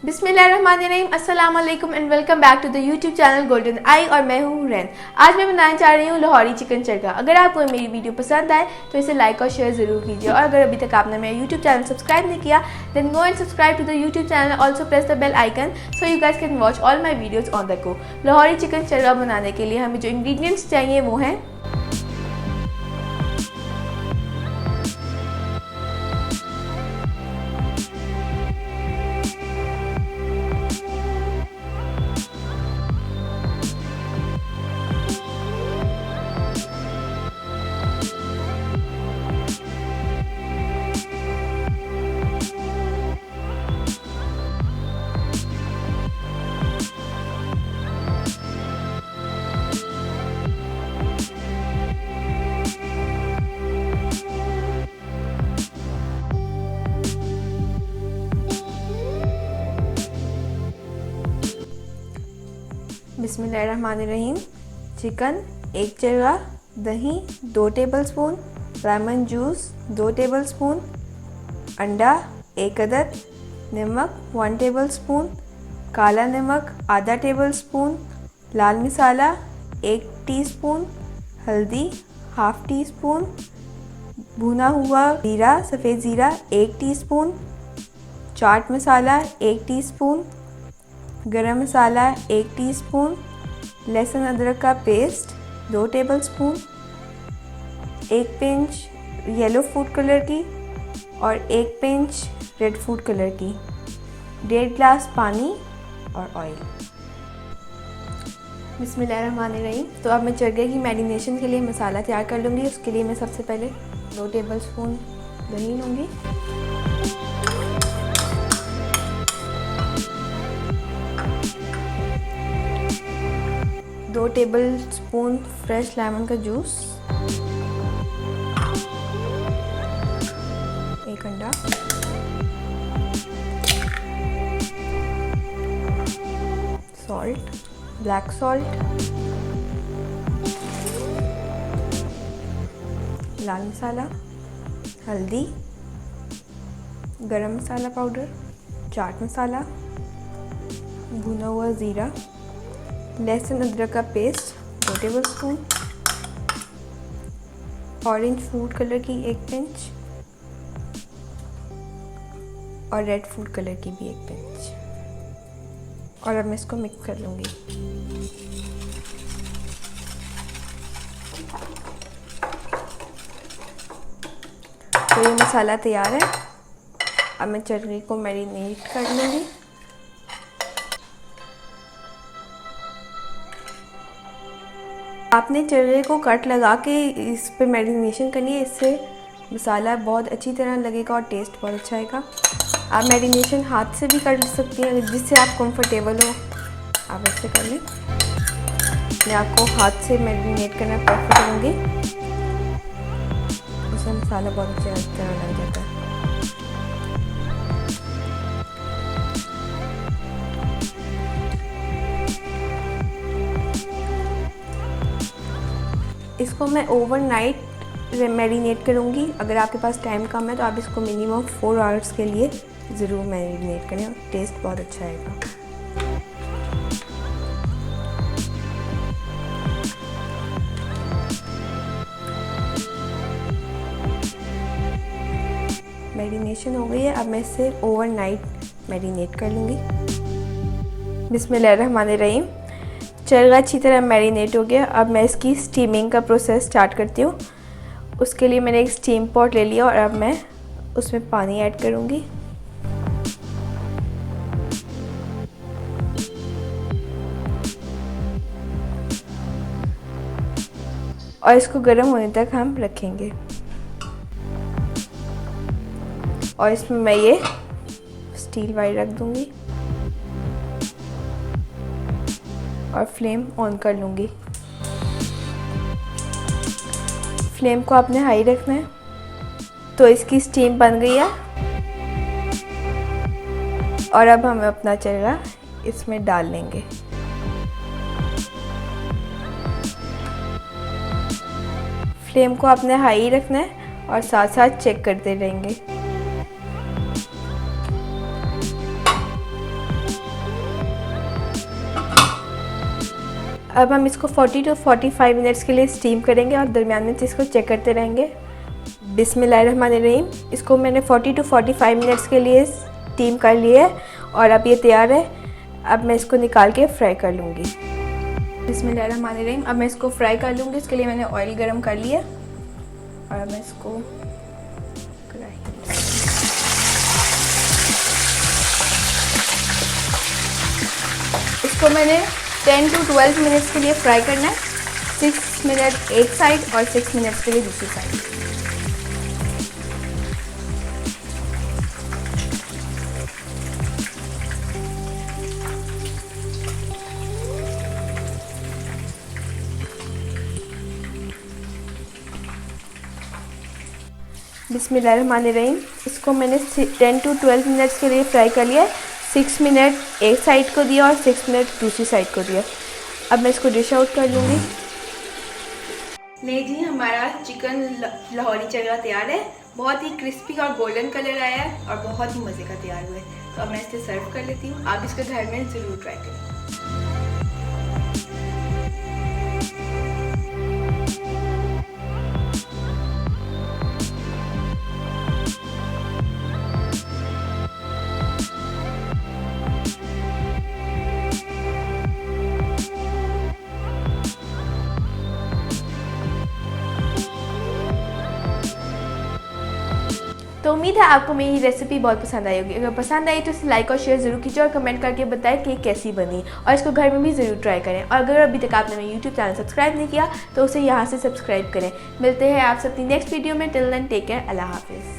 बिस्मिल्लाहिर्रहमानिर्रहीम, अस्सलाम वालेकुम and welcome back to the YouTube channel Golden Eye और मैं हूँ रैन। आज मैं बनाने जा रही हूँ लाहौरी चिकन चरगा। अगर आपको मेरी वीडियो पसंद आए तो इसे लाइक और शेयर ज़रूर कीजिए, और अगर अभी तक आपने मेरा यूट्यूब चैनल सब्सक्राइब नहीं किया then go and subscribe to the YouTube channel, also press the bell icon so you guys can watch all my videos on the go. Lahori chicken chargha बनाने के लिए हमें जो इंग्रीडियंट्स चाहिए वो हैं बिस्मिल्लाहिर्रहमानिर्रहीम। चिकन 1 चरगा, दही 2 टेबलस्पून, लेमन जूस 2 टेबलस्पून, अंडा 1 अदद, नमक 1 टेबलस्पून, काला नमक आधा टेबलस्पून, लाल मसाला 1 टीस्पून, हल्दी हाफ टी स्पून, भुना हुआ जीरा सफ़ेद ज़ीरा 1 टीस्पून, चाट मसाला 1 टीस्पून, गरम मसाला 1 टीस्पून, लहसुन अदरक का paste 2 tablespoon, 1 pinch yellow food colour की और 1 पिंच रेड फूड कलर की, 1.5 ग्लास पानी और ऑयल। बिस्मिल्लाहिर्रहमानिर्रहीम। तो अब मैं चरगे की मैरिनेशन के लिए मसाला तैयार कर लूँगी। उसके लिए मैं सबसे पहले 2 टेबलस्पून दही लूँगी, 2 टेबलस्पून फ्रेश लेमन का जूस, 1 अंडा, सॉल्ट ब्लैक सॉल्ट, लाल मसाला, हल्दी, गरम मसाला पाउडर, चाट मसाला, भुना हुआ ज़ीरा, लहसुन अदरक का paste 2 tablespoon, orange food colour की 1 पिंच और रेड फूड कलर की भी 1 पिंच, और अब मैं इसको मिक्स कर लूँगी। तो ये मसाला तैयार है। अब मैं चरगे को मैरिनेट कर लूँगी। आपने चरगे को कट लगा के इस पे मैरिनेशन करनी है, इससे मसाला बहुत अच्छी तरह लगेगा और टेस्ट बहुत अच्छा आएगा। आप मैरिनेशन हाथ से भी कर सकती हैं, जिससे आप कंफर्टेबल हो आप ऐसे कर लें। मैं आपको हाथ से मैरिनेट करना प्रेफर करूँगी, उसमें मसाला बहुत अच्छी तरह लग जाता है। इसको मैं ओवरनाइट मैरिनेट करूँगी। अगर आपके पास टाइम कम है तो आप इसको मिनिमम 4 आवर्स के लिए ज़रूर मैरिनेट करें, टेस्ट बहुत अच्छा आएगा। मैरिनेशन हो गई है। अब मैं इसे ओवरनाइट मैरिनेट कर लूँगी। बिस्मिल्लाहिर्रहमानिर्रहीम। चरगा अच्छी तरह मैरिनेट हो गया। अब मैं इसकी स्टीमिंग का प्रोसेस स्टार्ट करती हूँ। उसके लिए मैंने एक स्टीम पॉट ले लिया और अब मैं उसमें पानी ऐड करूँगी। और इसको गर्म होने तक हम रखेंगे। और इसमें मैं ये स्टील वायर रख दूँगी और फ्लेम ऑन कर लूँगी। फ्लेम को आपने हाई रखना है। तो इसकी स्टीम बन गई है और अब हम अपना चरगा इसमें डाल लेंगे। फ्लेम को आपने हाई रखना है और साथ साथ चेक करते रहेंगे। अब हम इसको 40 to 45 मिनट्स के लिए स्टीम करेंगे और दरमियान में इसको चेक करते रहेंगे। बिस्मिल्लाहिर्रहमानिर्रहीम। इसको मैंने 40 to 45 मिनट्स के लिए स्टीम कर लिया है और अब ये तैयार है। अब मैं इसको निकाल के फ्राई कर लूँगी। बिस्मिल्लाहिर्रहमानिर्रहीम। अब मैं इसको फ्राई कर लूँगी। इसके लिए मैंने ऑयल गरम कर लिया और अब मैं इसको इसको मैंने 10 to 12 मिनट्स के लिए फ्राई करना है। 6 मिनट एक साइड और 6 मिनट्स के लिए दूसरी साइड। बिस्मिल्लाहिर्रहमानिर्रहीम। इसको मैंने 10 to 12 मिनट्स के लिए फ्राई कर लिया है। 6 मिनट एक साइड को दिया और 6 मिनट दूसरी साइड को दिया। अब मैं इसको डिश आउट कर लूँगी। नहीं जी, हमारा चिकन लाहौरी चरगा तैयार है। बहुत ही क्रिस्पी और गोल्डन कलर आया है और बहुत ही मज़े का तैयार हुआ है। तो अब मैं इसे सर्व कर लेती हूँ। आप इसको घर में ज़रूर ट्राई करें। तो उम्मीद है आपको मेरी रेसिपी बहुत पसंद आई होगी। अगर पसंद आई तो इसे लाइक और शेयर ज़रूर कीजिए और कमेंट करके बताएं कि कैसी बनी और इसको घर में भी ज़रूर ट्राई करें। और अगर अभी तक आपने मेरा यूट्यूब चैनल सब्सक्राइब नहीं किया तो उसे यहाँ से सब्सक्राइब करें। मिलते हैं आप सबकी नेक्स्ट वीडियो में। Till then take care. अल्लाह हाफिज़।